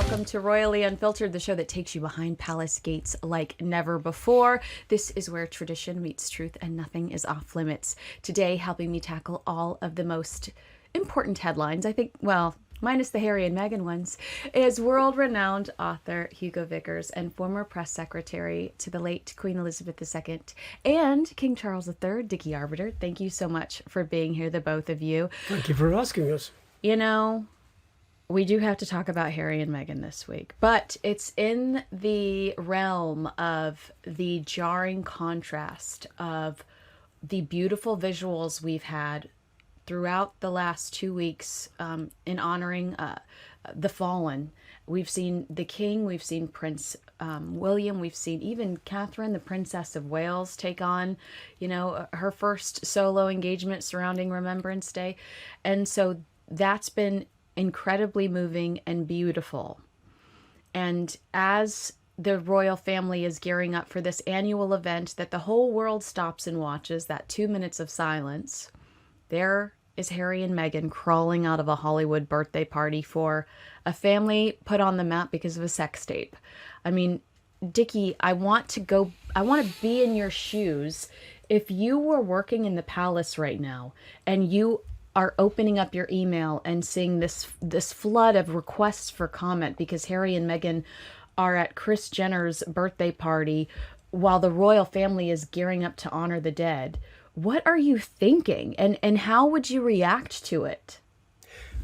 welcome to Royally Unfiltered, the show that takes you behind palace gates like never before. This is where tradition meets truth and nothing is off limits. Today, helping me tackle all of the most important headlines, I think, well, minus the Harry and Meghan ones, is world-renowned author Hugo Vickers and former press secretary to the late Queen Elizabeth II and King Charles III, Dickie Arbiter. Thank you so much for being here, the both of you. Thank you for asking us. You know, we do have to talk about Harry and Meghan this week, but it's in the realm of the jarring contrast of the beautiful visuals we've had throughout the last 2 weeks in honoring the fallen. We've seen the King, we've seen Prince William, we've seen even Catherine, the Princess of Wales, take on, her first solo engagement surrounding Remembrance Day. And so that's been incredibly moving and beautiful. And as the royal family is gearing up for this annual event that the whole world stops and watches, that 2 minutes of silence, there is Harry and Meghan crawling out of a Hollywood birthday party for a family put on the map because of a sex tape. I mean, Dickie, I want to be in your shoes. If you were working in the palace right now and you are opening up your email and seeing this flood of requests for comment because Harry and Meghan are at Kris Jenner's birthday party while the royal family is gearing up to honor the dead, what are you thinking, and how would you react to it?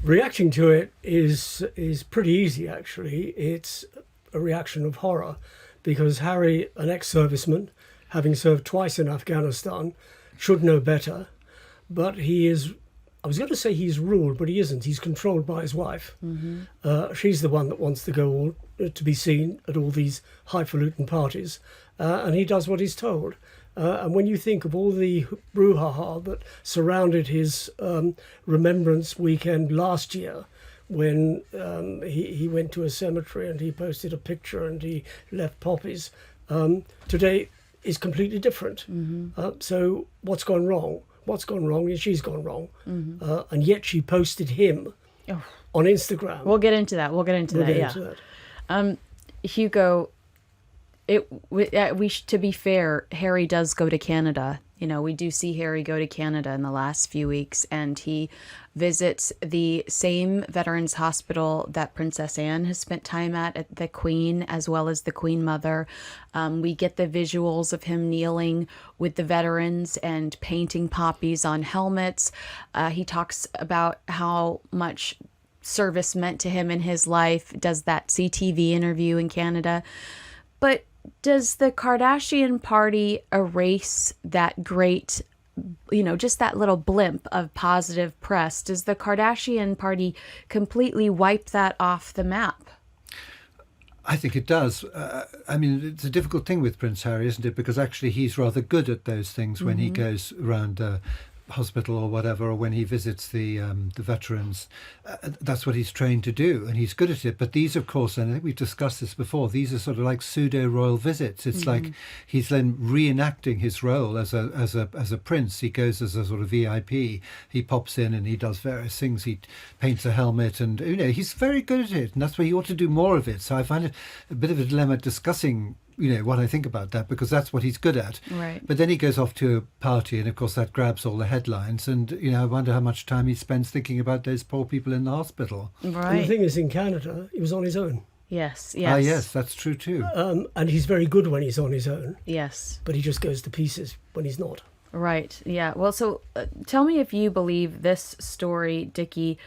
Reacting to it is pretty easy, actually. It's a reaction of horror because Harry, an ex-serviceman, having served twice in Afghanistan, should know better, but he is, I was going to say he's ruled, but he isn't. He's controlled by his wife. Mm-hmm. She's the one that wants to go to be seen at all these highfalutin parties, and he does what he's told. And when you think of all the brouhaha that surrounded his Remembrance weekend last year, when he went to a cemetery and he posted a picture and he left poppies, today is completely different. Mm-hmm. So what's gone wrong? What's gone wrong is she's gone wrong. Mm-hmm. And yet she posted him on Instagram. We'll get into that. Hugo, to be fair, Harry does go to Canada. We do see Harry go to Canada in the last few weeks, and he visits the same veterans hospital that Princess Anne has spent time at the Queen, as well as the Queen Mother. We get the visuals of him kneeling with the veterans and painting poppies on helmets. He talks about how much service meant to him in his life, does that CTV interview in Canada. But does the Kardashian party erase that great, just that little blimp of positive press? Does the Kardashian party completely wipe that off the map? I think it does. It's a difficult thing with Prince Harry, isn't it? Because actually he's rather good at those things when he goes around hospital or whatever, or when he visits the veterans. That's what he's trained to do, and he's good at it. But these, of course, and I think we've discussed this before, these are sort of like pseudo-royal visits. It's like he's then reenacting his role as a prince. He goes as a sort of VIP. He pops in and he does various things. He paints a helmet, and he's very good at it, and that's why he ought to do more of it. So I find it a bit of a dilemma discussing what I think about that, because that's what he's good at. Right. But then he goes off to a party, and of course that grabs all the headlines, and I wonder how much time he spends thinking about those poor people in the hospital. Right. And the thing is, in Canada, he was on his own. Yes. Yes, that's true too. And he's very good when he's on his own. Yes. But he just goes to pieces when he's not. Right. Yeah. Well, so tell me if you believe this story, Dickie.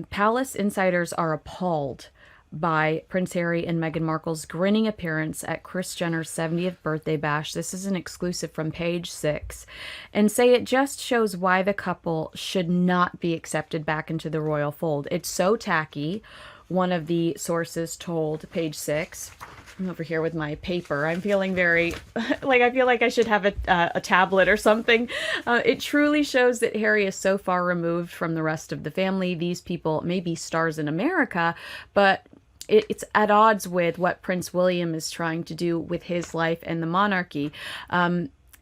Palace insiders are appalled by Prince Harry and Meghan Markle's grinning appearance at Kris Jenner's 70th birthday bash. This is an exclusive from Page 6. And say it just shows why the couple should not be accepted back into the royal fold. It's so tacky, one of the sources told Page 6. I'm over here with my paper. I'm feeling very, I feel like I should have a tablet or something. It truly shows that Harry is so far removed from the rest of the family. These people may be stars in America, but it's at odds with what Prince William is trying to do with his life and the monarchy.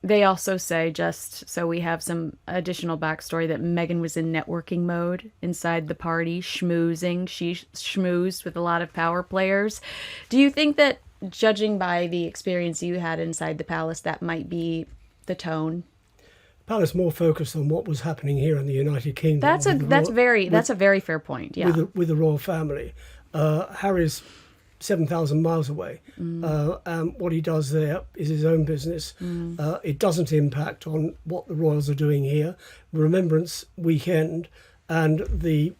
They also say, just so we have some additional backstory, that Meghan was in networking mode inside the party, schmoozing. She schmoozed with a lot of power players. Do you think that, judging by the experience you had inside the palace, that might be the tone? Palace more focused on what was happening here in the United Kingdom. That's a very fair point. Yeah, with the royal family. Harry's 7,000 miles away, and what he does there is his own business. It doesn't impact on what the royals are doing here. Remembrance weekend and the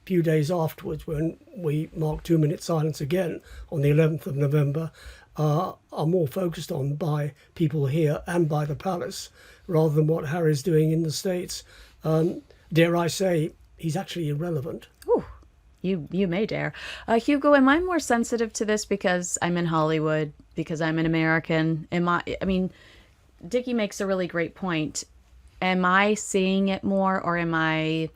few days afterwards, when we mark 2-minute silence again on the 11th of November, are more focused on by people here and by the palace, rather than what Harry's doing in the States. Dare I say, he's actually irrelevant. Ooh, you may dare. Hugo, am I more sensitive to this because I'm in Hollywood, because I'm an American? I mean, Dickie makes a really great point. Am I seeing it more, or am I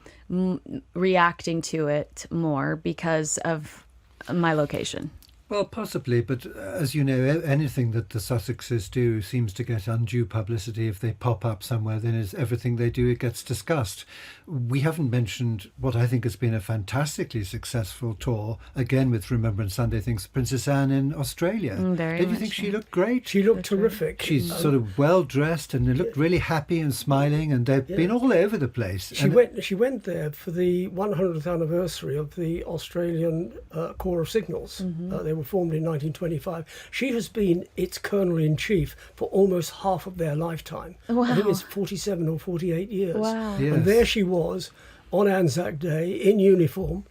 reacting to it more because of my location? Well, possibly, but as you know, anything that the Sussexes do seems to get undue publicity. If they pop up somewhere, then everything they do, it gets discussed. We haven't mentioned what I think has been a fantastically successful tour, again with Remembrance Sunday things, Princess Anne in Australia. Did you think she looked great? She looked terrific. She's sort of well-dressed and they looked really happy and smiling, and they've been all over the place. She went there for the 100th anniversary of the Australian Corps of Signals. They were formed in 1925. She has been its colonel-in-chief for almost half of their lifetime. Wow. I think it's 47 or 48 years. Wow. Yes. And there she was on Anzac Day in uniform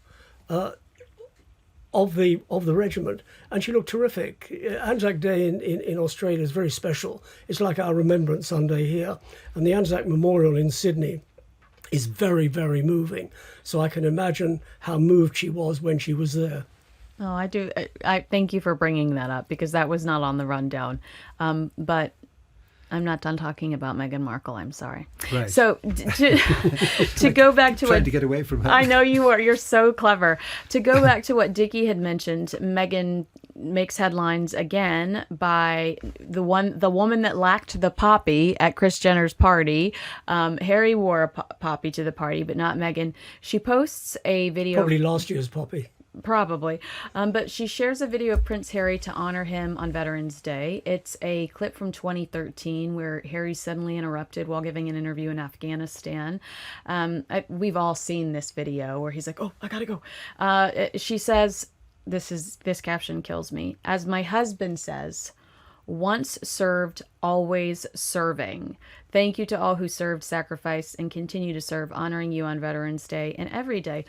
of the regiment, and she looked terrific. Anzac Day in Australia is very special. It's like our Remembrance Sunday here, and the Anzac Memorial in Sydney is very, very moving. So I can imagine how moved she was when she was there. Oh, I do. I thank you for bringing that up, because that was not on the rundown. But I'm not done talking about Meghan Markle. I'm sorry. Right. So to go back to trying to get away from her. I know you are. You're so clever. To go back to what Dickie had mentioned, Meghan makes headlines again by the woman that lacked the poppy at Kris Jenner's party. Harry wore a poppy to the party, but not Meghan. She posts a video. Probably last year's poppy. Probably. But she shares a video of Prince Harry to honor him on Veterans Day. It's a clip from 2013 where Harry's suddenly interrupted while giving an interview in Afghanistan. We've all seen this video where he's like, "Oh, I gotta go." She says, this caption kills me. "As my husband says, once served, always serving. Thank you to all who served, sacrificed, and continue to serve, honoring you on Veterans Day and every day."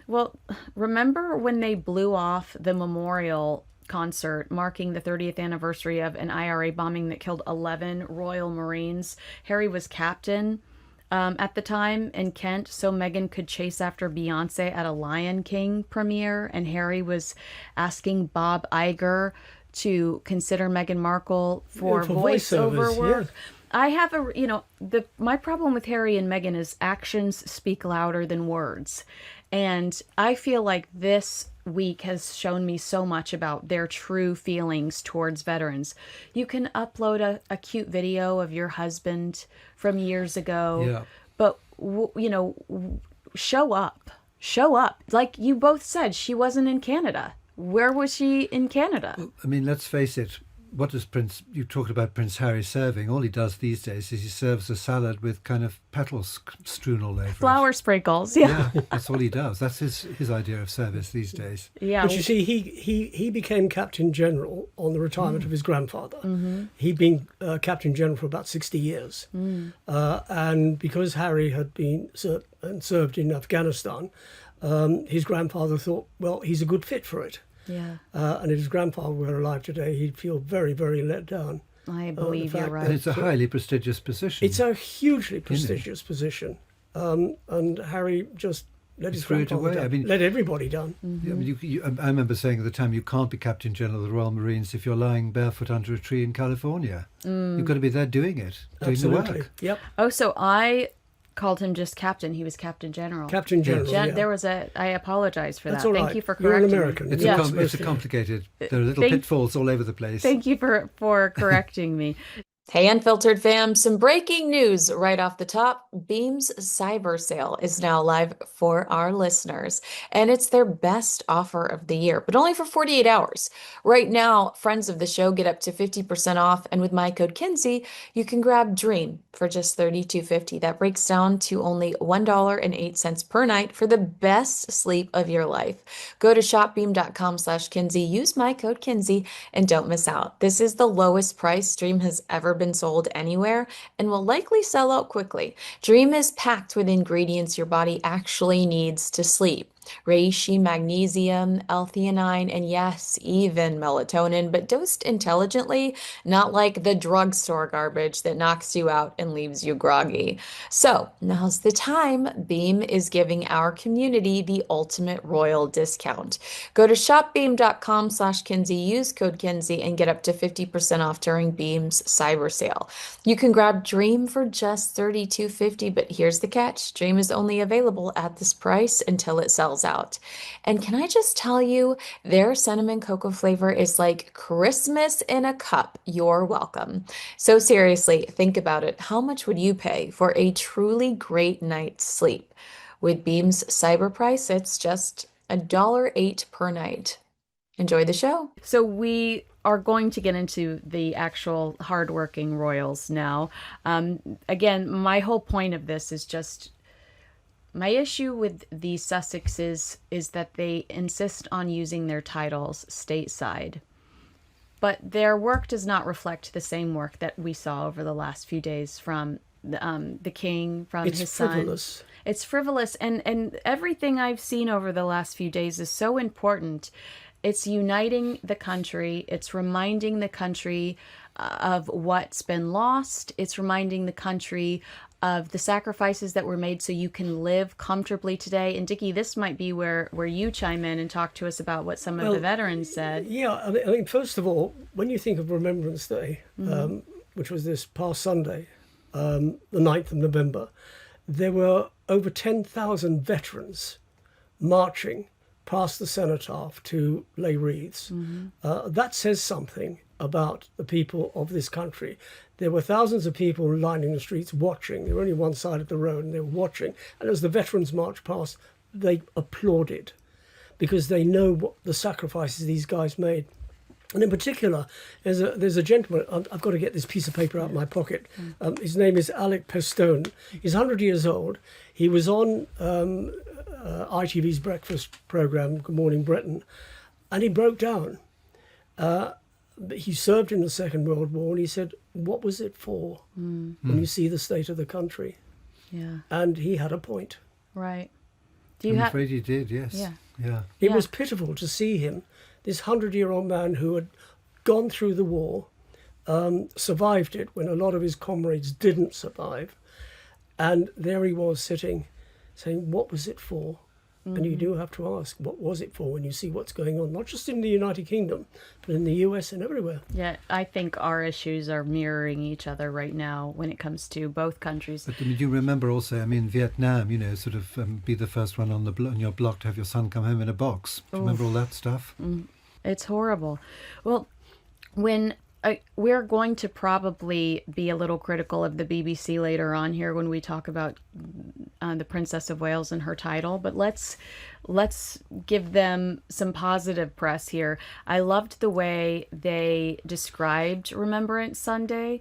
Well, remember when they blew off the memorial concert marking the 30th anniversary of an IRA bombing that killed 11 Royal Marines? Harry was captain at the time in Kent, so Meghan could chase after Beyonce at a Lion King premiere, and Harry was asking Bob Iger to consider Meghan Markle for voiceover work. Yes. I have my problem with Harry and Meghan is actions speak louder than words. And I feel like this week has shown me so much about their true feelings towards veterans. You can upload a cute video of your husband from years ago, but show up. Like you both said, she wasn't in Canada. Where was she in Canada? Well, I mean, let's face it. What does you talked about Prince Harry serving? All he does these days is he serves a salad with kind of petals strewn all over Flower sprinkles, yeah. That's all he does. That's his idea of service these days. Yeah. But you see, he became Captain General on the retirement of his grandfather. He'd been Captain General for about 60 years. And because Harry had been served in Afghanistan, his grandfather thought, well, he's a good fit for it. Yeah. And if his grandfather were alive today, he'd feel very, very let down. I believe you're right. And it's a highly prestigious position. It's a hugely prestigious position. And Harry just let his grandfather down. I mean, let everybody down. I mean, I remember saying at the time, you can't be Captain General of the Royal Marines if you're lying barefoot under a tree in California. You've got to be there doing it, doing Absolutely. the work. Yep. Oh, so I called him just Captain. He was Captain General. Captain General. Yeah. There was I apologize for That's that. all Thank right. you for You're correcting an American. me. It's a complicated. There are little pitfalls all over the place. Thank you for correcting me. Hey, Unfiltered fam, some breaking news right off the top. Beam's cyber sale is now live for our listeners, and it's their best offer of the year, but only for 48 hours. Right now, friends of the show get up to 50% off, and with my code Kinsey, you can grab Dream for just $32.50. That breaks down to only $1.08 per night for the best sleep of your life. Go to shopbeam.com/Kinsey, use my code Kinsey, and don't miss out. This is the lowest price Dream has ever been sold anywhere and will likely sell out quickly. Dream is packed with ingredients your body actually needs to sleep. Reishi, magnesium, L-theanine, and yes, even melatonin, but dosed intelligently, not like the drugstore garbage that knocks you out and leaves you groggy. So now's the time. Beam is giving our community the ultimate royal discount. Go to shopbeam.com/Kinsey, use code Kinsey, and get up to 50% off during Beam's cyber sale. You can grab Dream for just $32.50, but here's the catch. Dream is only available at this price until it sells out. And can I just tell you, their cinnamon cocoa flavor is like Christmas in a cup. You're welcome. So seriously, think about it. How much would you pay for a truly great night's sleep? With Beam's cyber price, it's just $1.08 per night. Enjoy the show. So we are going to get into the actual hardworking royals now. Again, my whole point of this is just my issue with the Sussexes is that they insist on using their titles stateside. But their work does not reflect the same work that we saw over the last few days from the king, from his son. It's frivolous. It's frivolous. And everything I've seen over the last few days is so important. It's uniting the country. It's reminding the country of what's been lost. It's reminding the country of the sacrifices that were made so you can live comfortably today. And Dickie, this might be where you chime in and talk to us about what some of the veterans said. Yeah, I mean, first of all, when you think of Remembrance Day, which was this past Sunday, the 9th of November, there were over 10,000 veterans marching past the Cenotaph to lay wreaths. That says something about the people of this country. There were thousands of people lining the streets watching. They were only one side of the road and they were watching. And as the veterans marched past, they applauded because they know what the sacrifices these guys made. And in particular, there's a gentleman, I've got to get this piece of paper out of my pocket. His name is Alec Pestone. He's 100 years old. He was on ITV's breakfast programme, Good Morning Britain, and he broke down. He served in the Second World War, and he said, what was it for when you see the state of the country? Yeah. And he had a point. Right. I'm afraid he did, yes. Yeah. It was pitiful to see him, this 100-year-old man who had gone through the war, survived it when a lot of his comrades didn't survive. And there he was sitting saying, what was it for? And you do have to ask, what was it for when you see what's going on, not just in the United Kingdom, but in the US and everywhere. Yeah, I think our issues are mirroring each other right now when it comes to both countries. But you remember also, Vietnam, sort of be the first one on your block to have your son come home in a box. Do you remember all that stuff? It's horrible. Well, when we're going to probably be a little critical of the BBC later on here when we talk about the Princess of Wales and her title, but let's give them some positive press here. I loved the way they described Remembrance Sunday.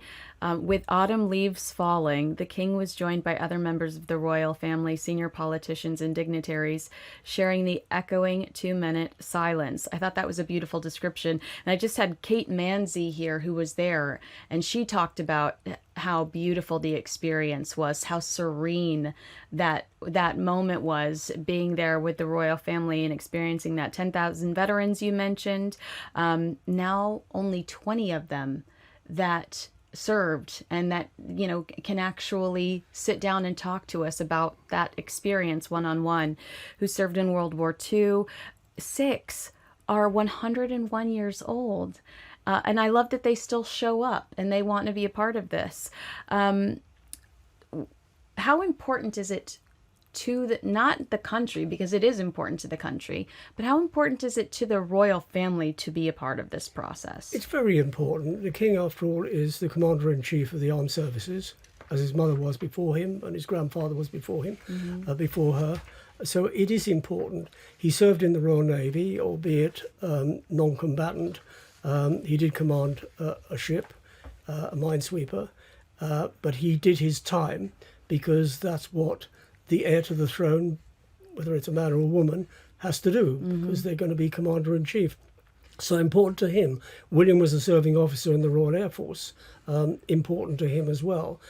With autumn leaves falling, the king was joined by other members of the royal family, senior politicians, and dignitaries, sharing the echoing 2-minute silence. I thought that was a beautiful description. And I just had Kate Manzi here, who was there, and she talked about how beautiful the experience was, how serene that moment was, being there with the royal family and experiencing that. 10,000 veterans you mentioned, now only 20 of them that served and that can actually sit down and talk to us about that experience one-on-one, who served in World War II. 6 are 101 years old. And I love that they still show up and they want to be a part of this. How important is it to not the country, because it is important to the country, but how important is it to the royal family to be a part of this process? It's very important. The king, after all, is the commander-in-chief of the armed services, as his mother was before him and his grandfather was before him, before her. So it is important. He served in the Royal Navy, albeit non-combatant. He did command a ship, a minesweeper, but he did his time because that's what the heir to the throne, whether it's a man or a woman, has to do, because they're going to be commander-in-chief. So important to him. William was a serving officer in the Royal Air Force, important to him as well.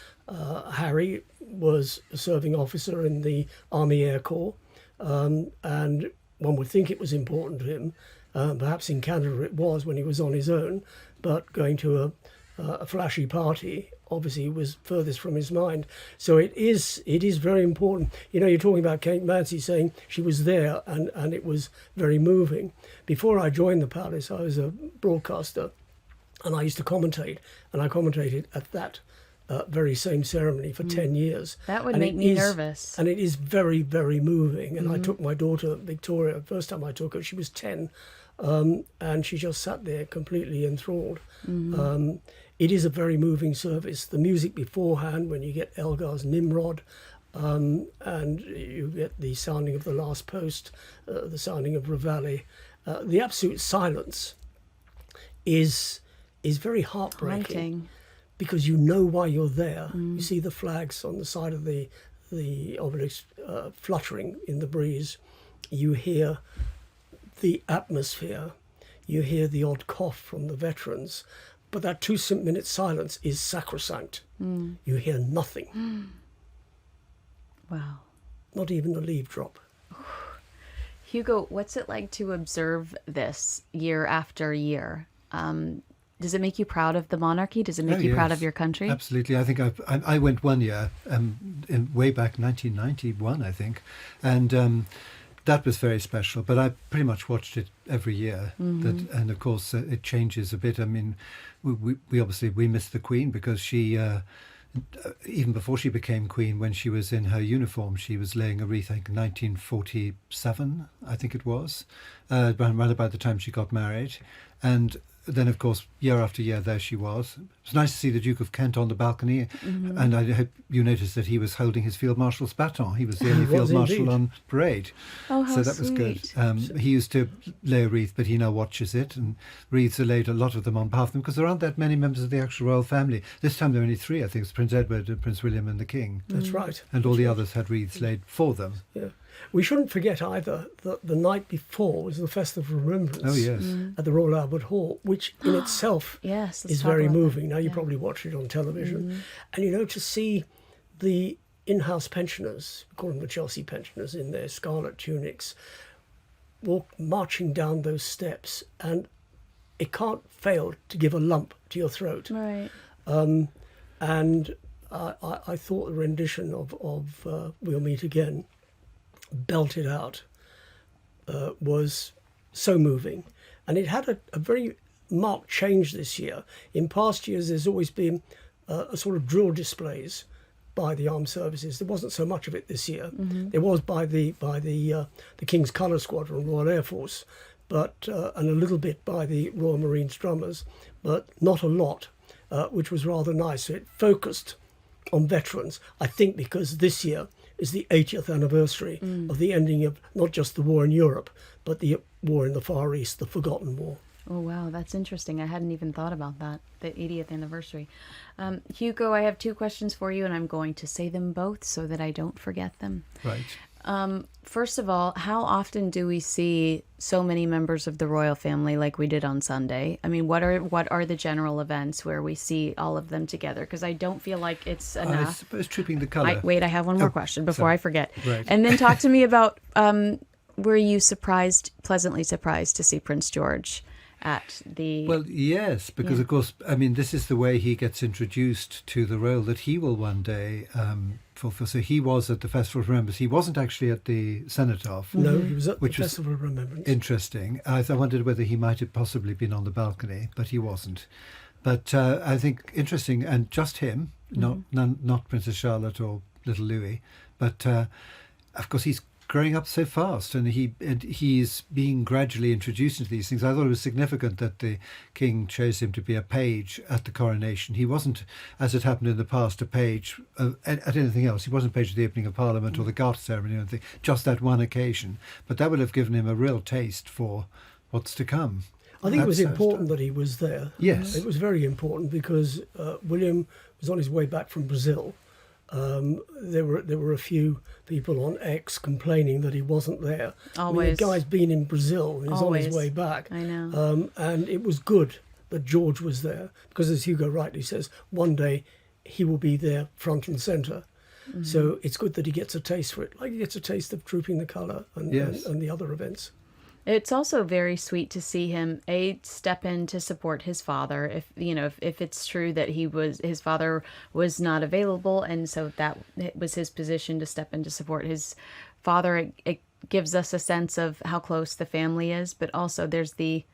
Harry was a serving officer in the Army Air Corps, and one would think it was important to him. Perhaps in Canada it was when he was on his own, but going to a flashy party obviously was furthest from his mind. So it is very important. You know, you're talking about Kate Mansi saying she was there and it was very moving. Before I joined the palace, I was a broadcaster and I used to commentate, and I commentated at that very same ceremony for 10 years. That would make me nervous. And it is very, very moving. And I took my daughter, Victoria, the first time I took her, she was 10, and she just sat there completely enthralled. It is a very moving service. The music beforehand, when you get Elgar's Nimrod, and you get the sounding of the last post, the sounding of Reveille, the absolute silence is very heartbreaking. Haunting. Because you know why you're there. You see the flags on the side of the obelisk fluttering in the breeze. You hear the atmosphere. You hear the odd cough from the veterans. But that 2-minute silence is sacrosanct. You hear nothing. Wow. Not even a leaf drop. Hugo, what's it like to observe this year after year? Does it make you proud of the monarchy? Does it make you proud of your country? Absolutely. I think I went one year, way back 1991, I think, and that was very special. But I pretty much watched it every year, and of course it changes a bit. I mean, we obviously missed the Queen because she. Even before she became Queen, when she was in her uniform, she was laying a wreath, I think 1947, I think it was, right about the time she got married. And then, of course, year after year, there she was. It was nice to see the Duke of Kent on the balcony, and I hope you noticed that he was holding his Field Marshal's baton. He was the only Field Marshal on parade. Oh, how so that was good. He used to lay a wreath, but he now watches it, and wreaths are laid, a lot of them, on behalf of them, because there aren't that many members of the actual royal family. This time there are only 3, I think. It's Prince Edward, and Prince William and the King. That's right. And all the others had wreaths laid for them. Yeah. We shouldn't forget either that the night before was the Festival of Remembrance. Oh, yes. At the Royal Albert Hall, which in itself is very moving. Now, you probably watch it on television. And, you know, to see the in-house pensioners, we call them the Chelsea pensioners, in their scarlet tunics, marching down those steps, and it can't fail to give a lump to your throat. Right. And I thought the rendition of We'll Meet Again, belted out, was so moving. And it had a very marked change this year. In past years, there's always been a sort of drill displays by the armed services. There wasn't so much of it this year. There was by the King's Colour Squadron, Royal Air Force, but and a little bit by the Royal Marines drummers, but not a lot, which was rather nice. So it focused on veterans, I think, because this year is the 80th anniversary of the ending of not just the war in Europe, but the war in the Far East, the Forgotten War. Oh, wow, that's interesting. I hadn't even thought about that, the 80th anniversary. Hugo, I have 2 questions for you, and I'm going to say them both so that I don't forget them. Right. First of all, how often do we see so many members of the royal family like we did on Sunday? I mean, what are the general events where we see all of them together? Because I don't feel like it's enough. I suppose Trooping the Colour. Wait, I have one more question before I forget. Right. And then talk to me about, were you pleasantly surprised to see Prince George at the... Well, yes, because of course, I mean, this is the way he gets introduced to the role that he will one day fulfill. So he was at the Festival of Remembrance. He wasn't actually at the Cenotaph. No, he was at the which was Festival of Remembrance. Interesting. I wondered whether he might have possibly been on the balcony, but he wasn't. But I think interesting, and just him, not Princess Charlotte or little Louis, but of course, he's growing up so fast, and he's being gradually introduced into these things. I thought it was significant that the king chose him to be a page at the coronation. He wasn't, as it happened in the past, a page at anything else. He wasn't a page at the opening of Parliament or the Garter ceremony or anything, just that one occasion. But that would have given him a real taste for what's to come. I think it was important that he was there. Yes. It was very important because William was on his way back from Brazil. There were a few people on X complaining that he wasn't there. Always. I mean, the guy's been in Brazil and he's on his Always. way back. I know. And it was good that George was there because, as Hugo rightly says, one day he will be there front and centre. Mm-hmm. So it's good that he gets a taste for it, like he gets a taste of Trooping the Colour and the other events. It's also very sweet to see him step in to support his father. If it's true that his father was not available, and so that was his position to step in to support his father. It gives us a sense of how close the family is, but also there's the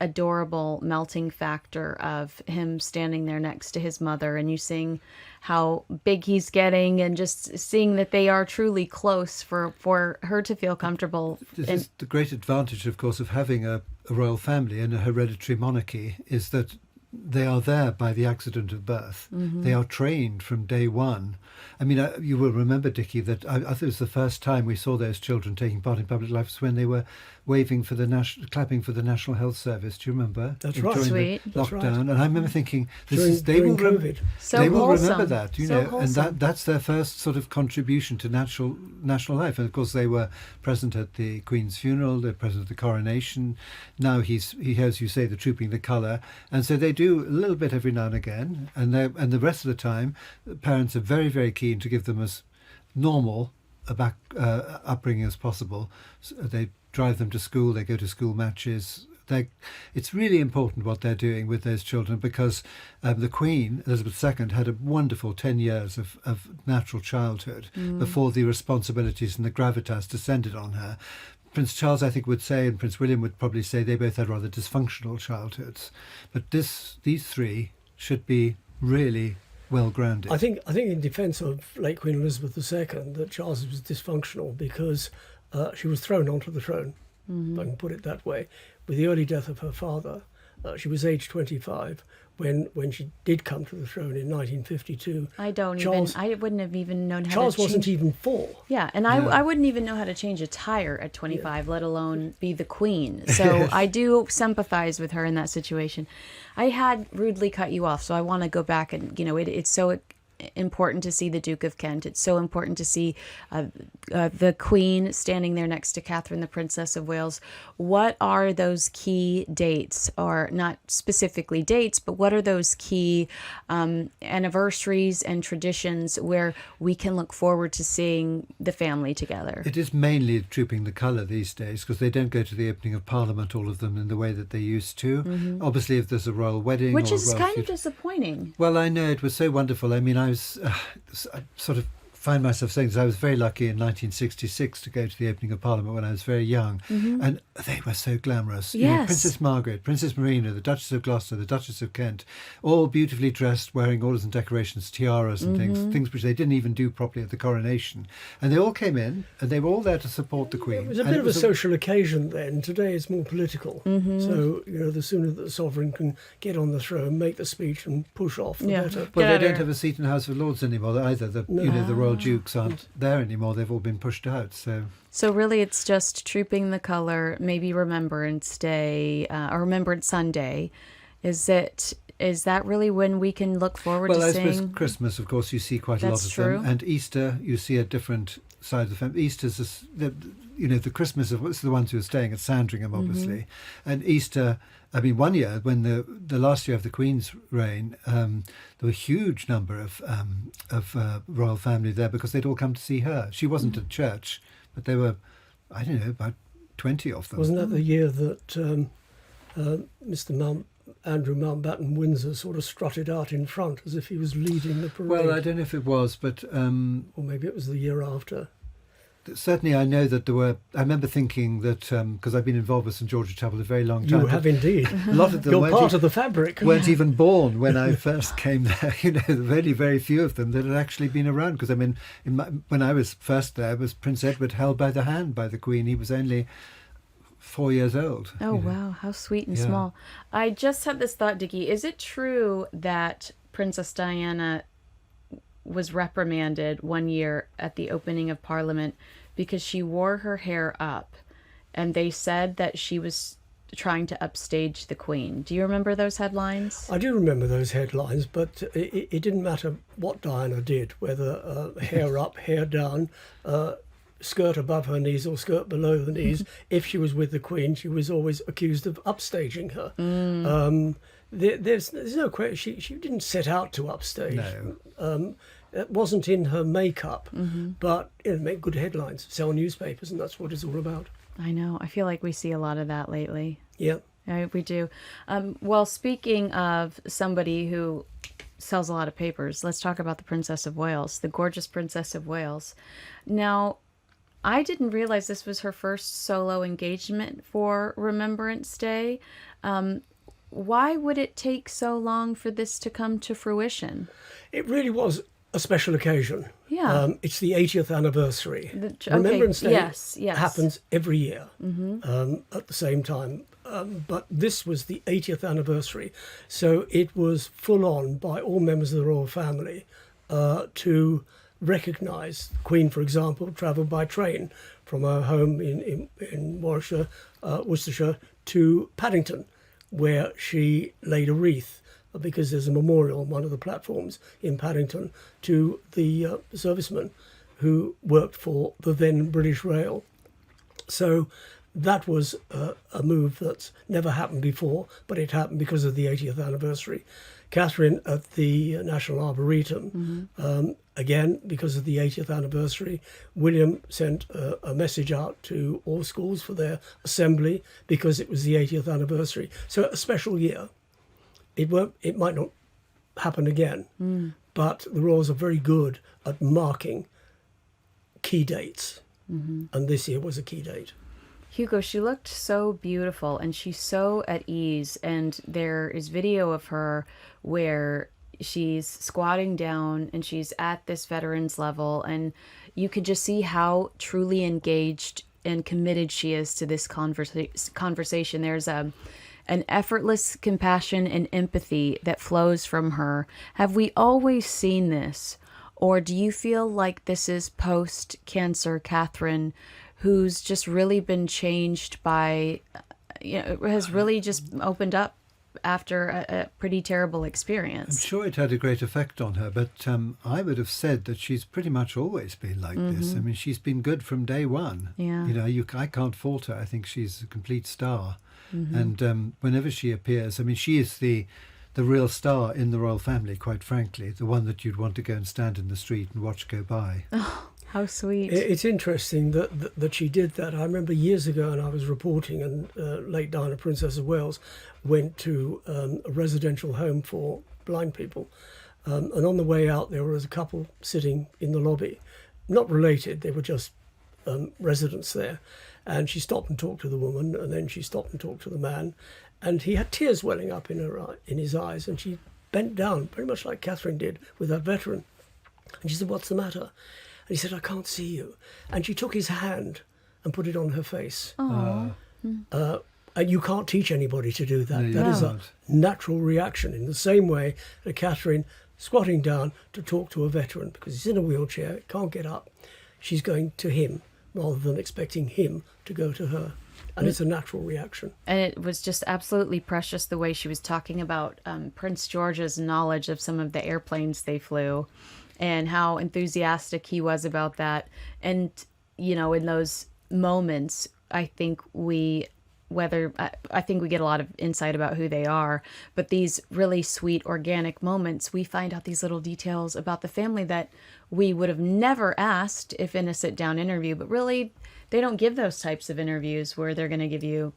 adorable melting factor of him standing there next to his mother, and you seeing how big he's getting, and just seeing that they are truly close for her to feel comfortable. This is the great advantage, of course, of having a royal family and a hereditary monarchy, is that they are there by the accident of birth. Mm-hmm. They are trained from day one. I mean, you will remember, Dickie, that I think it was the first time we saw those children taking part in public life was when they were waving for clapping for the National Health Service. Do you remember? That's right. During Sweet. the That's lockdown. right. And I remember thinking, During COVID. So they will wholesome. remember that, So and wholesome. that's their first sort of contribution to national life. And of course, they were present at the Queen's funeral, they're present at the coronation. Now he hears you say the Trooping the Colour, and so they do a little bit every now and again. And the rest of the time, parents are very, very keen to give them as normal upbringing as possible. So they drive them to school, they go to school matches. It's really important what they're doing with those children, because the Queen, Elizabeth II, had a wonderful 10 years of natural childhood before the responsibilities and the gravitas descended on her. Prince Charles, I think, would say, and Prince William would probably say, they both had rather dysfunctional childhoods. But these three should be really well grounded. I think in defence of late Queen Elizabeth II, that Charles was dysfunctional because she was thrown onto the throne, if I can put it that way, with the early death of her father. She was aged 25 when she did come to the throne in 1952. I wouldn't have even known how Charles to change. wasn't even 4. Yeah, and I wouldn't even know how to change a tire at 25, let alone be the queen. So I do sympathize with her in that situation. I had rudely cut you off, so I want to go back and, it's so important to see the Duke of Kent. It's so important to see the Queen standing there next to Catherine, the Princess of Wales. What are those key dates, or not specifically dates, but what are those key anniversaries and traditions where we can look forward to seeing the family together? It is mainly Trooping the Colour these days, because they don't go to the opening of Parliament, all of them, in the way that they used to. Mm-hmm. Obviously, if there's a royal wedding, which or is kind of disappointing. Well, I know, it was so wonderful. I mean, I sort of find myself saying this. I was very lucky in 1966 to go to the opening of Parliament when I was very young, and they were so glamorous. Yes. You know, Princess Margaret, Princess Marina, the Duchess of Gloucester, the Duchess of Kent, all beautifully dressed, wearing orders and decorations, tiaras and things which they didn't even do properly at the coronation. And they all came in, and they were all there to support the Queen. It was a bit of a social occasion then. Today it's more political. So, the sooner that the sovereign can get on the throne, make the speech and push off, the better. Well, they don't have a seat in the House of Lords anymore either. The royal dukes aren't there anymore. They've all been pushed out. So really, it's just Trooping the Colour, maybe Remembrance Day or Remembrance Sunday. Is that really when we can look forward to seeing? Well, I suppose Christmas, of course, you see quite a lot of them, and Easter, you see a different side of the family. Easter's the Christmas of it's the ones who are staying at Sandringham, obviously, and Easter. I mean, one year when the last year of the Queen's reign, there were a huge number of royal family there because they'd all come to see her. She wasn't at church, but there were, I don't know, about 20 of them. Wasn't that the year that Mr. Andrew Mountbatten Windsor sort of strutted out in front as if he was leading the parade? Well, I don't know if it was, but or maybe it was the year after. certainly I know that there were. I remember thinking that because I've been involved with St George's Chapel a very long time. You have indeed. A lot of them You're part of the fabric. weren't even born when I first came there. Very, very few of them that had actually been around. Because I mean, when I was first there, was Prince Edward held by the hand by the Queen. He was only 4 years old. Oh, wow. How sweet and small. I just had this thought, Dickie. Is it true that Princess Diana was reprimanded one year at the opening of Parliament because she wore her hair up, and they said that she was trying to upstage the Queen? Do you remember those headlines? I do remember those headlines, but it didn't matter what Diana did, whether hair up, hair down, skirt above her knees or skirt below the knees. If she was with the Queen, she was always accused of upstaging her. There's no question. She didn't set out to upstage. No. It wasn't in her makeup, but make good headlines, sell newspapers, and that's what it's all about. I know. I feel like we see a lot of that lately. Yeah. We do. Well, speaking of somebody who sells a lot of papers, let's talk about the Princess of Wales, the gorgeous Princess of Wales. Now, I didn't realize this was her first solo engagement for Remembrance Day. Why would it take so long for this to come to fruition? It really was a special occasion. Yeah. It's the 80th anniversary. Remembrance Day happens every year at the same time. But this was the 80th anniversary. So it was full on by all members of the royal family to recognise. The Queen, for example, travelled by train from her home in Warwickshire, Worcestershire to Paddington, where she laid a wreath, because there's a memorial on one of the platforms in Paddington to the servicemen who worked for the then British Rail. So that was a move that's never happened before, but it happened because of the 80th anniversary. Catherine at the National Arboretum, again, because of the 80th anniversary. William sent a message out to all schools for their assembly because it was the 80th anniversary. So a special year. It might not happen again, but the royals are very good at marking key dates, and this year was a key date. Hugo, she looked so beautiful and she's so at ease, and there is video of her where she's squatting down and she's at this veterans level, and you could just see how truly engaged and committed she is to this conversation. There's an effortless compassion and empathy that flows from her. Have we always seen this? Or do you feel like this is post-cancer Catherine, who's just really been changed by, has really just opened up after a pretty terrible experience? I'm sure it had a great effect on her, but I would have said that she's pretty much always been like this. I mean, she's been good from day one. Yeah. I can't fault her. I think she's a complete star. And whenever she appears, I mean, she is the real star in the royal family, quite frankly, the one that you'd want to go and stand in the street and watch go by. Oh, how sweet. It's interesting that she did that. I remember years ago, and I was reporting, and late Diana, Princess of Wales, went to a residential home for blind people. And on the way out, there was a couple sitting in the lobby. Not related, they were just residents there. And she stopped and talked to the woman, and then she stopped and talked to the man, and he had tears welling up in his eyes, and she bent down, very much like Catherine did with that veteran. And she said, "What's the matter?" And he said, "I can't see you." And she took his hand and put it on her face. And you can't teach anybody to do that. No, That is a natural reaction, in the same way that Catherine squatting down to talk to a veteran because he's in a wheelchair, can't get up. She's going to him rather than expecting him to go to her. And it's a natural reaction. And it was just absolutely precious the way she was talking about Prince George's knowledge of some of the airplanes they flew and how enthusiastic he was about that. And, in those moments, I think we get a lot of insight about who they are, but these really sweet organic moments, we find out these little details about the family that we would have never asked if in a sit down interview, but really they don't give those types of interviews where they're going to give you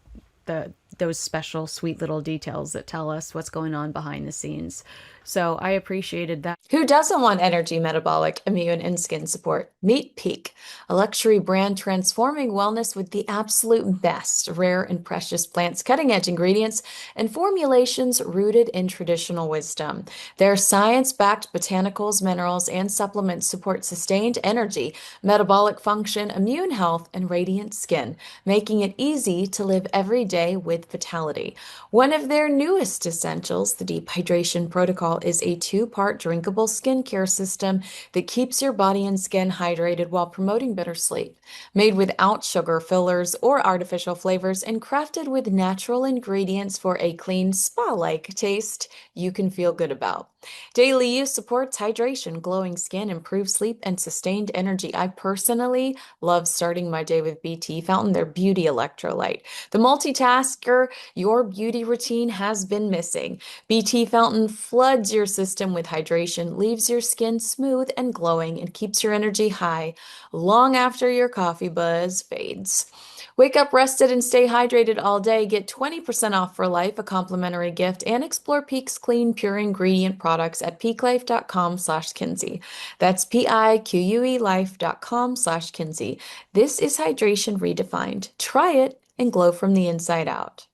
those special sweet little details that tell us what's going on behind the scenes. So I appreciated that. Who doesn't want energy, metabolic, immune, and skin support? Meet Peak, a luxury brand transforming wellness with the absolute best rare and precious plants, cutting-edge ingredients, and formulations rooted in traditional wisdom. Their science-backed botanicals, minerals, and supplements support sustained energy, metabolic function, immune health, and radiant skin, making it easy to live every day with vitality. One of their newest essentials, the Deep Hydration Protocol, is a two-part drinkable skincare system that keeps your body and skin hydrated while promoting better sleep. Made without sugar, fillers, or artificial flavors, and crafted with natural ingredients for a clean, spa-like taste you can feel good about. Daily use supports hydration, glowing skin, improved sleep, and sustained energy. I personally love starting my day with BT Fountain, their beauty electrolyte. The multitasker your beauty routine has been missing. BT Fountain floods your system with hydration, leaves your skin smooth and glowing, and keeps your energy high long after your coffee buzz fades. Wake up rested and stay hydrated all day. Get 20% off for life, a complimentary gift, and explore Peak's clean, pure ingredient products at peaklife.com/Kinsey. That's PIQUE life.com/Kinsey. This is hydration redefined. Try it and glow from the inside out.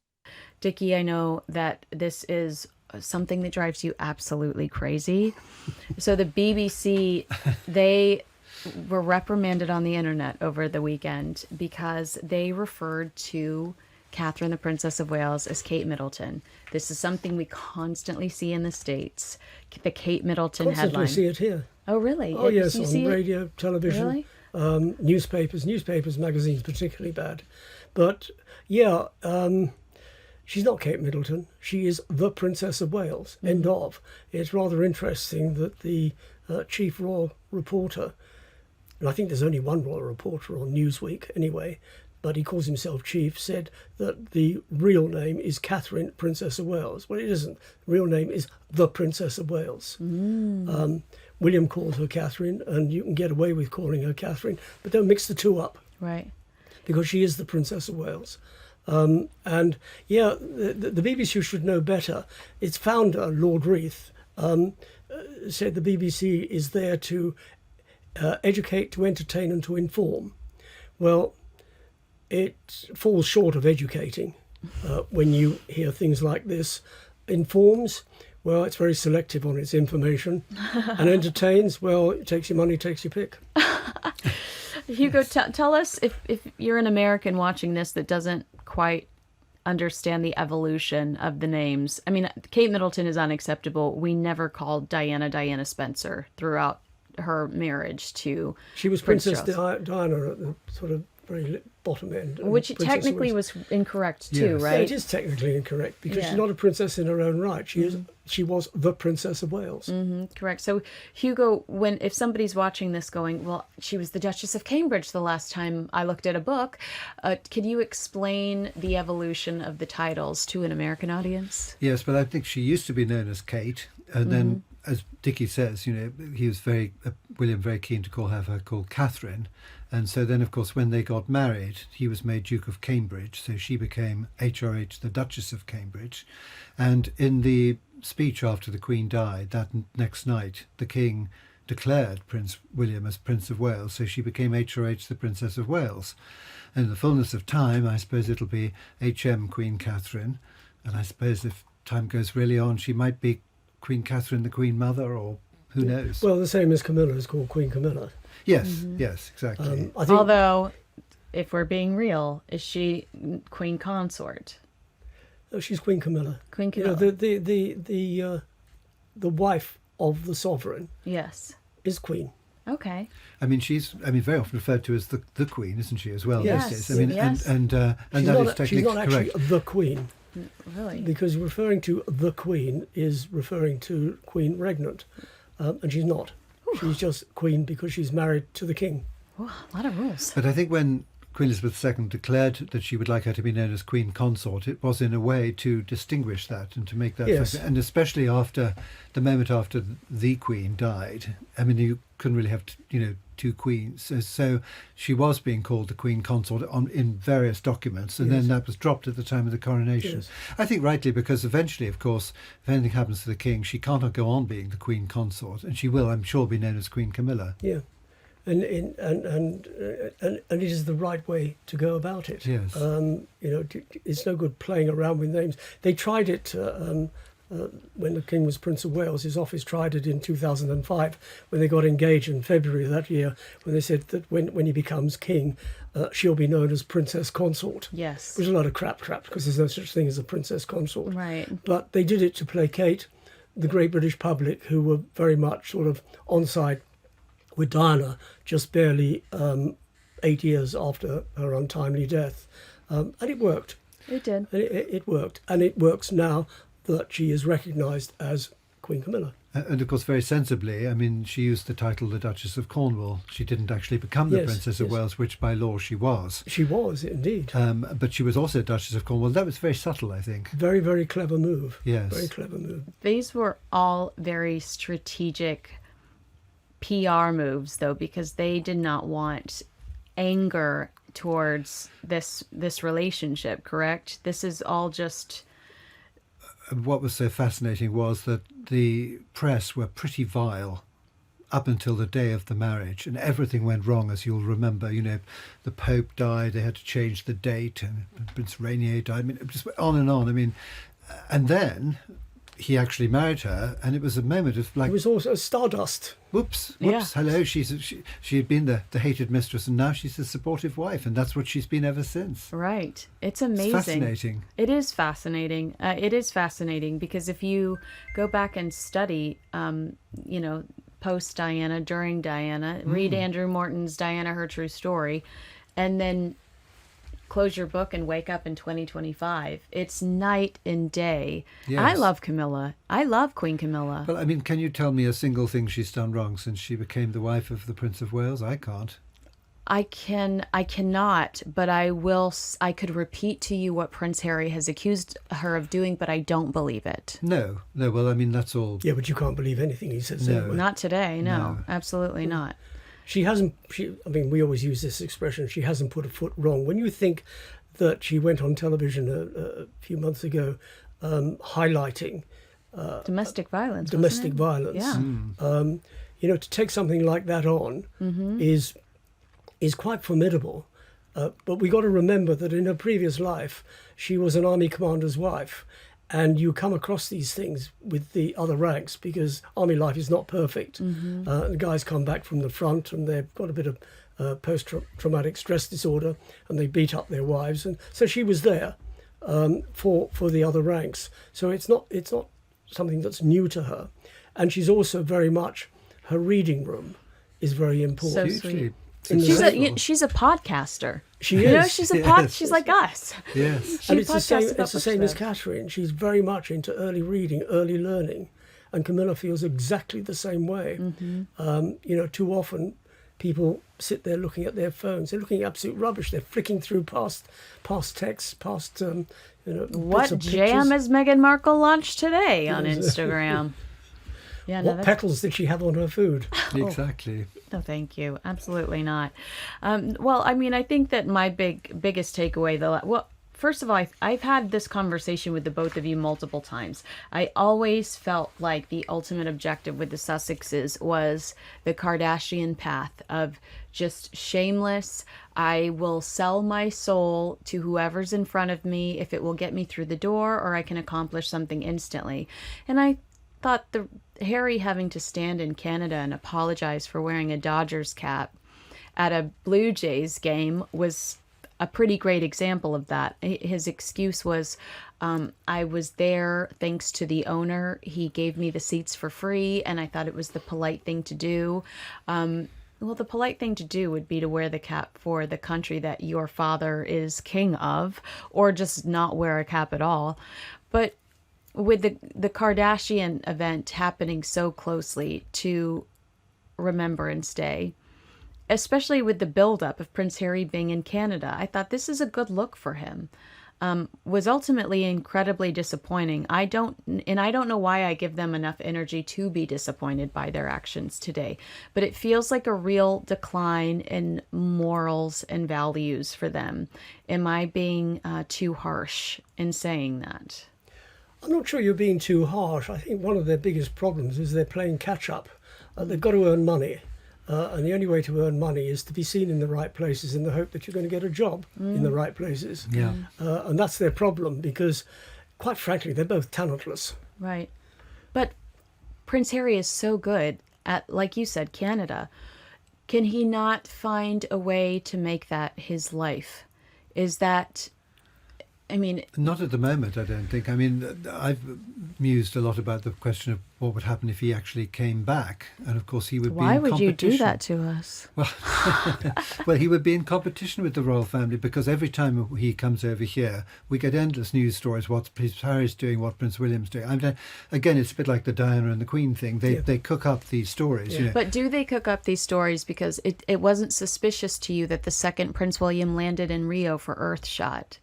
Dickie, I know that this is something that drives you absolutely crazy. So the BBC, they were reprimanded on the internet over the weekend because they referred to Catherine, the Princess of Wales, as Kate Middleton. This is something we constantly see in the States. The Kate Middleton Constantly headline. see it here. Oh, really? Oh, yes, You on see it? radio, television, Really? newspapers, magazines, particularly bad. But yeah, she's not Kate Middleton. She is the Princess of Wales. End of. It's rather interesting that the chief royal reporter, and I think there's only one royal reporter on Newsweek anyway, but he calls himself chief, said that the real name is Catherine, Princess of Wales. Well, it isn't. The real name is the Princess of Wales. William calls her Catherine, and you can get away with calling her Catherine, but don't mix the two up. Right. Because she is the Princess of Wales. And yeah, the BBC should know better. Its founder, Lord Wreath, said the BBC is there to educate, to entertain, and to inform. Well, it falls short of educating when you hear things like this. Informs, well, it's very selective on its information. And entertains, well, it takes your money, takes your pick. Hugo, tell us if you're an American watching this that doesn't quite understand the evolution of the names. I mean, Kate Middleton is unacceptable. We never called Diana Spencer throughout her marriage to She was Prince Princess Charles. Diana at the sort of very bottom end. Which Princess technically Elizabeth. was incorrect too, Yes. Yeah, right? it is technically incorrect because Yeah. she's not a princess in her own right. She was the Princess of Wales. Correct. So, Hugo, if somebody's watching this going, well, she was the Duchess of Cambridge the last time I looked at a book, can you explain the evolution of the titles to an American audience? Yes, but I think she used to be known as Kate, and then, as Dickie says, he was William very keen to have her called Catherine, and so then, of course, when they got married, he was made Duke of Cambridge, so she became HRH, the Duchess of Cambridge, and in the speech after the Queen died, that next night, the King declared Prince William as Prince of Wales, so she became HRH, the Princess of Wales. And in the fullness of time, I suppose it'll be HM Queen Catherine, and I suppose if time goes really on, she might be Queen Catherine, the Queen Mother, or who knows? Well, the same as Camilla is called Queen Camilla. Yes, yes, exactly. I think Although, if we're being real, is she Queen Consort? she's Queen Camilla. Queen You know, Camilla. the wife of the sovereign Yes. is Queen. Okay. I mean, she's very often referred to as the Queen, isn't she, as well? Yes. these days? I mean, Yes. and She's that is not, she's technically not actually correct. the Queen, Really? because referring to the Queen is referring to Queen Regnant, and she's not. She's just Queen because she's married to the King. Ooh, a lot of rules. But I think when Queen Elizabeth II declared that she would like her to be known as Queen Consort, it was in a way to distinguish that and to make that, Yes. and especially after the moment after the Queen died. I mean, you couldn't really have, two queens. So she was being called the Queen Consort in various documents, and Yes. then that was dropped at the time of the coronation. Yes. I think rightly, because eventually, of course, if anything happens to the King, she cannot go on being the Queen Consort, and she will, I'm sure, be known as Queen Camilla. Yeah, and it is the right way to go about it. Yes. It's no good playing around with names. They tried it when the King was Prince of Wales. His office tried it in 2005 when they got engaged in February of that year, when they said that when he becomes king, she'll be known as Princess Consort. Yes. Which is a lot of crap because there's no such thing as a Princess Consort. Right. But they did it to placate the great British public, who were very much sort of on side with Diana, just barely 8 years after her untimely death. And it worked. It did. It worked. And it works now that she is recognised as Queen Camilla. And of course, very sensibly, I mean, she used the title the Duchess of Cornwall. She didn't actually become the Yes, Princess of yes. Wales, which by law she was. She was, indeed. But she was also Duchess of Cornwall. That was very subtle, I think. Very, very clever move. Yes. Very clever move. These were all very strategic PR moves, though, because they did not want anger towards this relationship, correct? This is all just... And what was so fascinating was that the press were pretty vile up until the day of the marriage, and everything went wrong, as you'll remember. The Pope died, they had to change the date, and Prince Rainier died. I mean, it just went on and on. I mean, and then he actually married her, and it was a moment of like, It was also stardust. whoops, Yeah. hello, she had been the hated mistress, and now she's the supportive wife, and that's what she's been ever since. Right. It's amazing. It's fascinating. It is fascinating. It is fascinating because if you go back and study, post Diana, during Diana, read Andrew Morton's Diana, Her True Story, and then close your book and wake up in 2025. It's night and day. Yes. I love Camilla. I love Queen Camilla. Well, I mean, can you tell me a single thing she's done wrong since she became the wife of the Prince of Wales? I can't. I cannot, but I could repeat to you what Prince Harry has accused her of doing, but I don't believe it. No, well, I mean, that's all. Yeah, but you can't believe anything he says. No. anyway. Not today, no. No. Absolutely not. She hasn't. We always use this expression. She hasn't put a foot wrong. When you think that she went on television a few months ago, highlighting Domestic violence. domestic wasn't it? violence, Yeah. to take something like that on is quite formidable. But we got to remember that in her previous life, she was an army commander's wife. And you come across these things with the other ranks because army life is not perfect. The guys come back from the front and they've got a bit of post-traumatic stress disorder, and they beat up their wives. And so she was there for the other ranks. So it's not something that's new to her. And she's also very much, her reading room is very important. So Hugely sweet. successful. She's a podcaster. She You know, is. she's a Yes. She's like us. Yes. She And it's the same. podcasts about It's the same as books, though. Catherine. She's very much into early reading, early learning, and Camilla feels exactly the same way. Too often people sit there looking at their phones. They're looking at absolute rubbish. They're flicking through past texts, bits What of jam pictures. has Meghan Markle launched today on Yes. Instagram? Yeah, no, What that's... petals did she have on her food? Exactly. No, thank you. Absolutely not. Well, I mean, I think that my biggest takeaway, though, well, first of all, I've had this conversation with the both of you multiple times. I always felt like the ultimate objective with the Sussexes was the Kardashian path of just shameless. I will sell my soul to whoever's in front of me if it will get me through the door, or I can accomplish something instantly. And I thought the Harry having to stand in Canada and apologize for wearing a Dodgers cap at a Blue Jays game was a pretty great example of that. His excuse was, I was there thanks to the owner. He gave me the seats for free, and I thought it was the polite thing to do. Well, the polite thing to do would be to wear the cap for the country that your father is king of, or just not wear a cap at all. But with the Kardashian event happening so closely to Remembrance Day, especially with the buildup of Prince Harry being in Canada, I thought this is a good look for him. Was ultimately incredibly disappointing. I don't know why I give them enough energy to be disappointed by their actions today, but it feels like a real decline in morals and values for them. Am I being too harsh in saying that? I'm not sure you're being too harsh. I think one of their biggest problems is they're playing catch up. They've got to earn money. And the only way to earn money is to be seen in the right places in the hope that you're going to get a job in the right places. Yeah. And that's their problem because, quite frankly, they're both talentless. Right. But Prince Harry is so good at, like you said, Canada. Can he not find a way to make that his life? Is that... I mean... Not at the moment, I don't think. I mean, I've mused a lot about the question of what would happen if he actually came back. And of course, he would be in competition. Why would you do that to us? Well, he would be in competition with the royal family because every time he comes over here, we get endless news stories, what Prince Harry's doing, what Prince William's doing. I mean, again, it's a bit like the Diana and the Queen thing. They cook up these stories. You know. But do they cook up these stories because it wasn't suspicious to you that the second Prince William landed in Rio for Earthshot?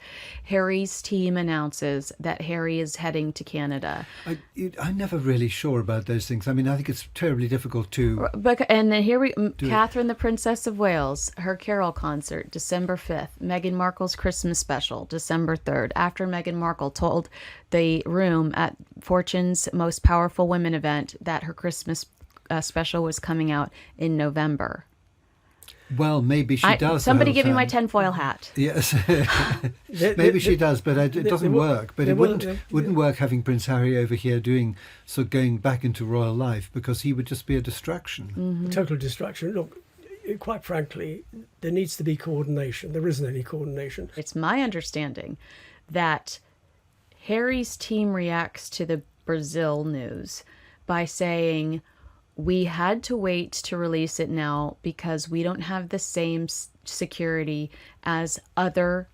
Harry's team announces that Harry is heading to Canada. I'm never really sure about those things. I mean, I think it's terribly difficult to... And then here Catherine, the Princess of Wales, her carol concert, December 5th. Meghan Markle's Christmas special, December 3rd. After Meghan Markle told the room at Fortune's Most Powerful Women event that her Christmas special was coming out in November. Well, maybe she does. Somebody give me my tinfoil hat. Yes, maybe she does, but it doesn't work. But it wouldn't work having Prince Harry over here going back into royal life because he would just be a distraction. Mm-hmm. Total distraction. Look, quite frankly, there needs to be coordination. There isn't any coordination. It's my understanding that Harry's team reacts to the Brazil news by saying, we had to wait to release it now because we don't have the same security as other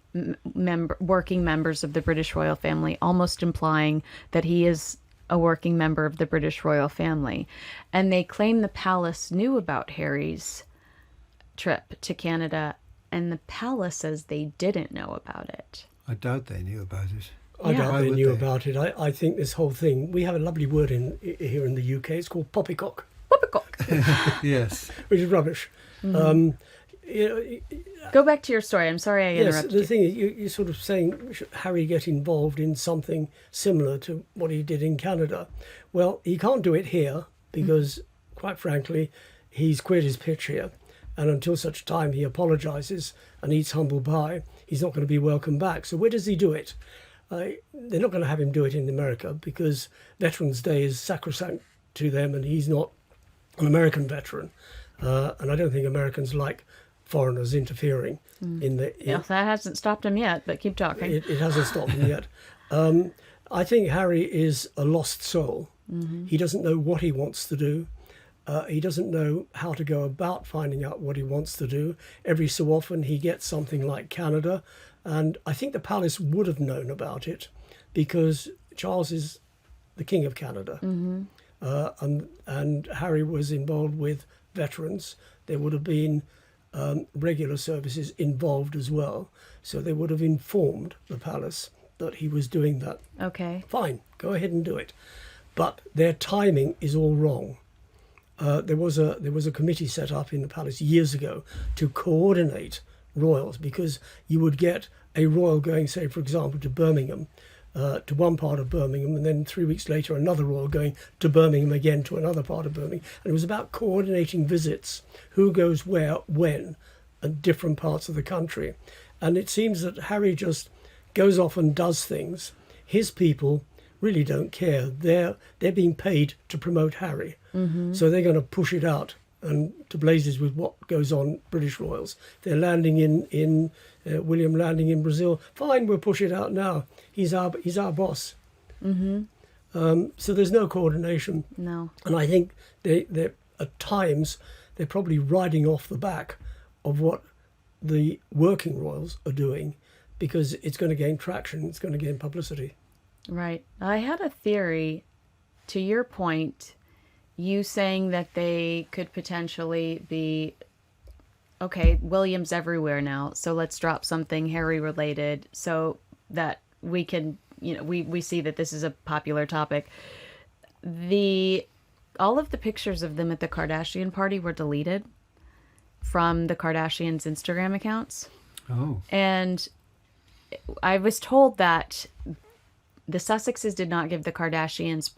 working members of the British royal family, almost implying that he is a working member of the British royal family. And they claim the palace knew about Harry's trip to Canada, and the palace says they didn't know about it. I doubt they knew about it. I doubt they knew about it. I think this whole thing, we have a lovely word here in the UK, it's called poppycock. Yes. Which is rubbish. Go back to your story. I'm sorry I interrupted you. The thing is, you're sort of saying, should Harry get involved in something similar to what he did in Canada? Well, he can't do it here because, quite frankly, he's quit his pitch here. And until such time he apologises and eats humble pie, he's not going to be welcome back. So where does he do it? They're not going to have him do it in America because Veterans Day is sacrosanct to them and he's not an American veteran, and I don't think Americans like foreigners interfering in the... that hasn't stopped him yet, but keep talking. It hasn't stopped him yet. I think Harry is a lost soul. Mm-hmm. He doesn't know what he wants to do. He doesn't know how to go about finding out what he wants to do. Every so often he gets something like Canada, and I think the palace would have known about it because Charles is the King of Canada. Mm-hmm. And Harry was involved with veterans. There would have been regular services involved as well. So they would have informed the palace that he was doing that. Okay. Fine, go ahead and do it. But their timing is all wrong. There was a committee set up in the palace years ago to coordinate royals because you would get a royal going, say, for example, to Birmingham, to one part of Birmingham, and then 3 weeks later another royal going to Birmingham again to another part of Birmingham. And it was about coordinating visits, who goes where, when, at different parts of the country. And it seems that Harry just goes off and does things. His people really don't care. They're being paid to promote Harry. Mm-hmm. So they're going to push it out and to blazes with what goes on British royals. They're landing in William landing in Brazil. Fine, we'll push it out now. He's our boss. Mm-hmm. So there's no coordination. No. And I think they're at times they're probably riding off the back of what the working royals are doing because it's going to gain traction. It's going to gain publicity. Right. I had a theory, to your point, you saying that they could potentially be okay, William's everywhere now, so let's drop something Harry related so that we can, we see that this is a popular topic. All of the pictures of them at the Kardashian party were deleted from the Kardashians' Instagram accounts. Oh. And I was told that the Sussexes did not give the Kardashians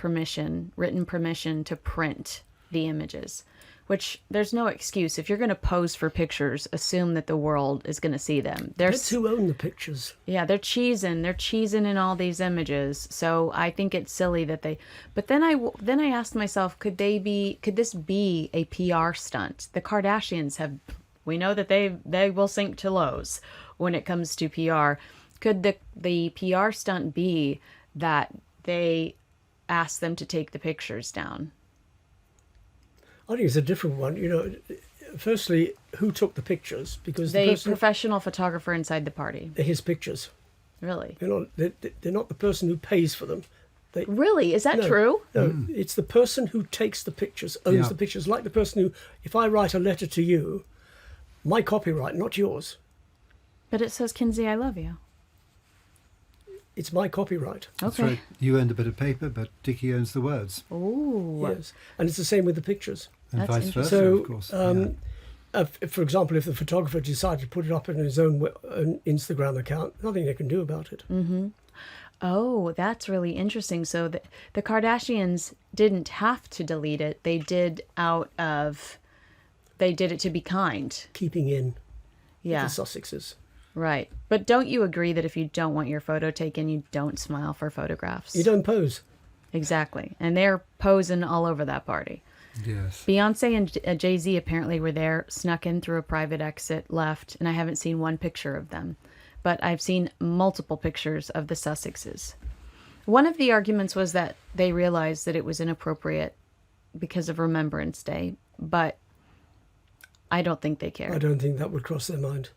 written permission to print the images, which there's no excuse. If you're going to pose for pictures, assume that the world is going to see them. That's who own the pictures. Yeah, they're cheesing in all these images. So I think it's silly that they. But then I asked myself, could this be a PR stunt? The Kardashians we know that they will sink to lows when it comes to PR. Could the PR stunt be that they asked them to take the pictures down? I think it's a different one. Firstly, who took the pictures? Because The professional photographer inside the party. they're his pictures. Really? They're not the person who pays for them. Really? Is that No, true? No, it's the person who takes the pictures, owns Yeah. the pictures. Like the person who, if I write a letter to you, my copyright, not yours. But it says, Kinsey, I love you. It's my copyright. That's Okay. right. You own a bit of paper, but Dickie owns the words. Ooh. Yes, and it's the same with the pictures. And That's vice versa, So, of course. for example, if the photographer decided to put it up in his own Instagram account, nothing they can do about it. Oh, that's really interesting. So the Kardashians didn't have to delete it. They did it to be kind. Keeping in Yeah, the Sussexes. right. But don't you agree that if you don't want your photo taken, you don't smile for photographs? You don't pose. Exactly. And they're posing all over that party. Yes. Beyonce and Jay-Z apparently were there, snuck in through a private exit, left, and I haven't seen one picture of them. But I've seen multiple pictures of the Sussexes. One of the arguments was that they realized that it was inappropriate because of Remembrance Day, but I don't think they I cared. don't think that would cross their mind.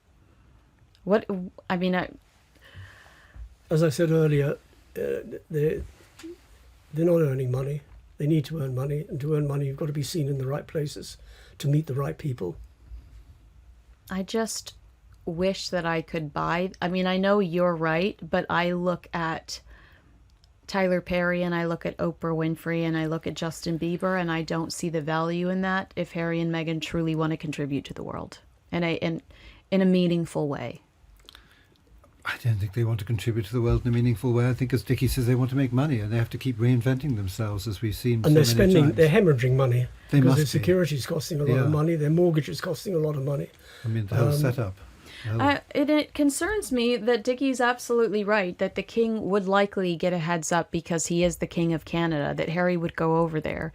As I said earlier, they're not earning money. They need to earn money, and to earn money, you've got to be seen in the right places to meet the right people. I just wish that I could I know you're right, but I look at Tyler Perry and I look at Oprah Winfrey and I look at Justin Bieber and I don't see the value in that if Harry and Meghan truly want to contribute to the world in a meaningful way. I don't think they want to contribute to the world in a meaningful way. I think, as Dickie says, they want to make money and they have to keep reinventing themselves, as we've seen And so many times. they're hemorrhaging money. They because must their be. security is costing a lot of money, their mortgage is costing a lot of money. I mean, the whole setup. It concerns me that Dickie's absolutely right that the king would likely get a heads up because he is the king of Canada, that Harry would go over there.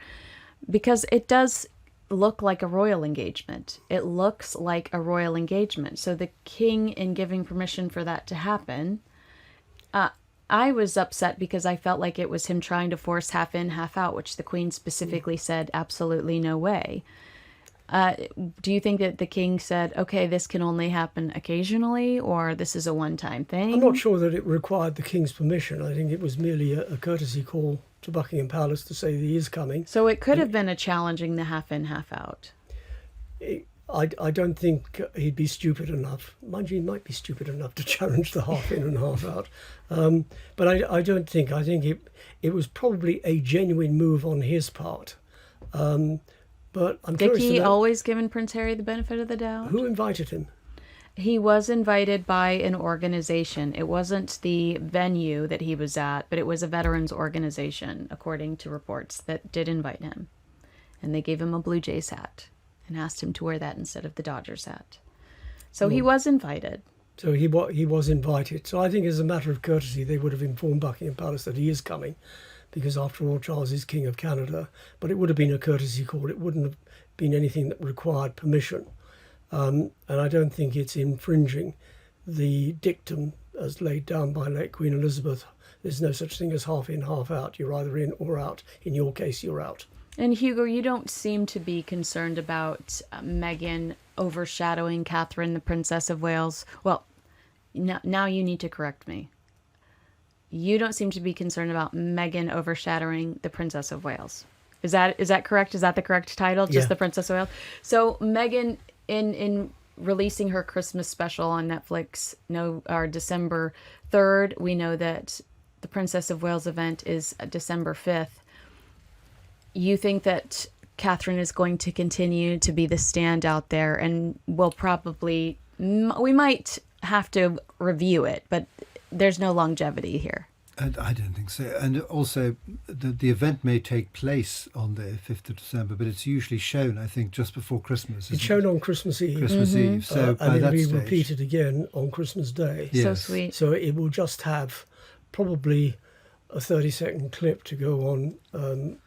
Because it does look like a royal engagement. It looks like a royal engagement. So the king, in giving permission for that to happen, I was upset because I felt like it was him trying to force half in, half out, which the queen specifically said absolutely no way. Do you think that the king said, okay, this can only happen occasionally, or this is a one-time thing? I'm not sure that it required the king's permission. I think it was merely a courtesy call to Buckingham Palace to say that he is coming. So it could have been a challenging the half in, half out. I don't think he'd be stupid enough. Mind you, he might be stupid enough to challenge the half in and half out. But I don't think. I think it was probably a genuine move on his part. But I'm curious to Dickie know, always given Prince Harry the benefit of the doubt? who invited him? He was invited by an organization. It wasn't the venue that he was at, but it was a veterans organization, according to reports, that did invite him. And they gave him a Blue Jays hat and asked him to wear that instead of the Dodgers hat. So he was invited. So he was invited. So I think as a matter of courtesy, they would have informed Buckingham Palace that he is coming, because after all, Charles is King of Canada. But it would have been a courtesy call. It wouldn't have been anything that required permission. And I don't think it's infringing the dictum as laid down by late Queen Elizabeth. There's no such thing as half in, half out. You're either in or out. In your case, you're out. And Hugo, you don't seem to be concerned about Meghan overshadowing Catherine, the Princess of Wales. Well, now you need to correct me. You don't seem to be concerned about Meghan overshadowing the Princess of Wales. Is that correct? Is that the correct title? Just Yeah. the Princess of Wales? So Meghan, in releasing her Christmas special on Netflix December 3rd. We know that the Princess of Wales event is December 5th. You think that Catherine is going to continue to be the standout there, and we might have to review it, but there's no longevity here. And I don't think so. And also, the event may take place on the 5th of December, but it's usually shown, I think, just before Christmas. It's shown on Christmas Eve. Christmas Eve. So by and it'll that be stage, repeated again on Christmas Day. Yes. So sweet. So it will just have probably a 30-second clip to go on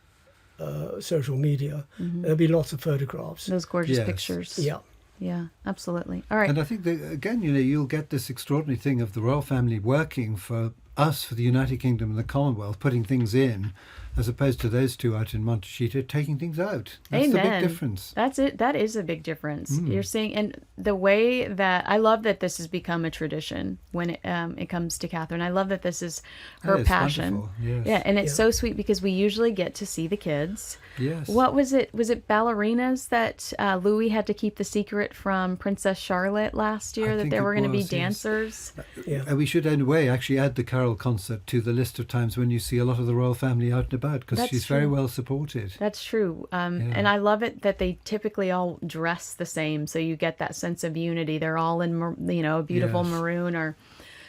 social media. There'll be lots of photographs. Those gorgeous Yes. pictures. Yeah. Yeah, absolutely. All right. And I think that, again, you'll get this extraordinary thing of the royal family working for us, for the United Kingdom and the Commonwealth, putting things in, as opposed to those two out in Montecito taking things out. That's the Amen. big difference. That's it. That is a big difference. You're seeing, and the way that I love that this has become a tradition when it comes to Catherine. I love that this is her It's passion. wonderful, yes. Yeah, and it's Yeah. so sweet because we usually get to see the kids. Yes. What was it? Was it ballerinas that Louis had to keep the secret from Princess Charlotte last year, I that think there it were going to be was, yes. dancers? Yeah. And we should, in a way, actually add the carol concert to the list of times when you see a lot of the royal family out and about, because That's she's very true. well supported. That's true. And I love it that they typically all dress the same, so you get that sense of unity. They're all in, a beautiful Yes. maroon. Or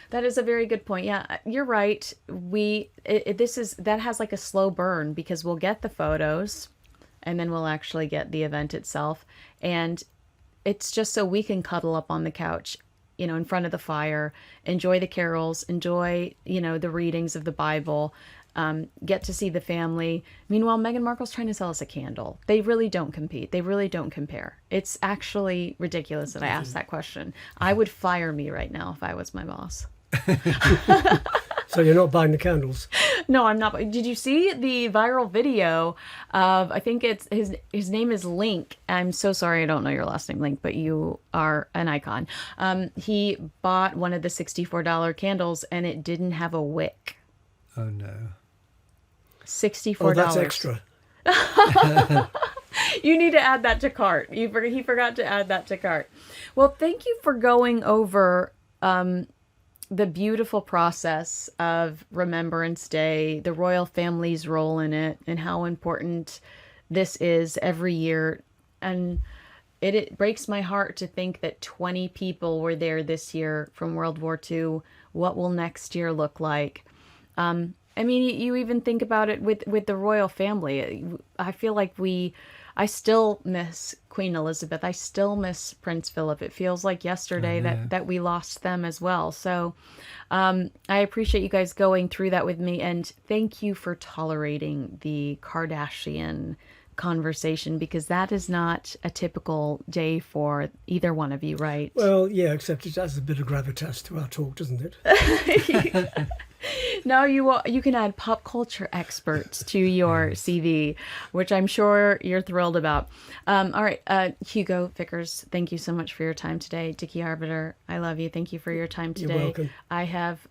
that is a very good point. Yeah, you're right. That has like a slow burn because we'll get the photos, and then we'll actually get the event itself, and it's just so we can cuddle up on the couch, in front of the fire, enjoy the carols, enjoy, the readings of the Bible. Get to see the family. Meanwhile, Meghan Markle's trying to sell us a candle. They really don't compete. They really don't compare. It's actually ridiculous that I asked that question. I would fire me right now if I was my boss. So you're not buying the candles? No, I'm not. Did you see the viral video of, I think it's his name is Link. I'm so sorry I don't know your last name, Link, but you are an icon. He bought one of the $64 candles and it didn't have a wick. Oh, no. $64. Oh, that's extra. You need to add that to cart. He forgot to add that to cart. Well, thank you for going over the beautiful process of Remembrance Day, the royal family's role in it, and how important this is every year. And it breaks my heart to think that 20 people were there this year from World War II. What will next year look like? I mean, you even think about it with the royal family. I feel like I still miss Queen Elizabeth. I still miss Prince Philip. It feels like yesterday that we lost them as well. So I appreciate you guys going through that with me. And thank you for tolerating the Kardashian conversation, because that is not a typical day for either one of you, right? Well, yeah, except it adds a bit of gravitas to our talk, doesn't it? No, you can add pop culture experts to your CV, which I'm sure you're thrilled about. All right, Hugo Vickers, thank you so much for your time today. Dickie Arbiter, I love you. Thank you for your time today. You're welcome. I have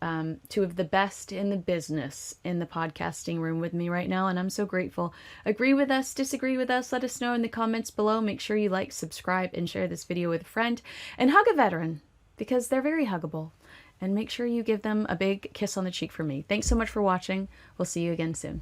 two of the best in the business in the podcasting room with me right now, and I'm so grateful. Agree with us, disagree with us, let us know in the comments below. Make sure you like, subscribe, and share this video with a friend. And hug a veteran, because they're very huggable. And make sure you give them a big kiss on the cheek for me. Thanks so much for watching. We'll see you again soon.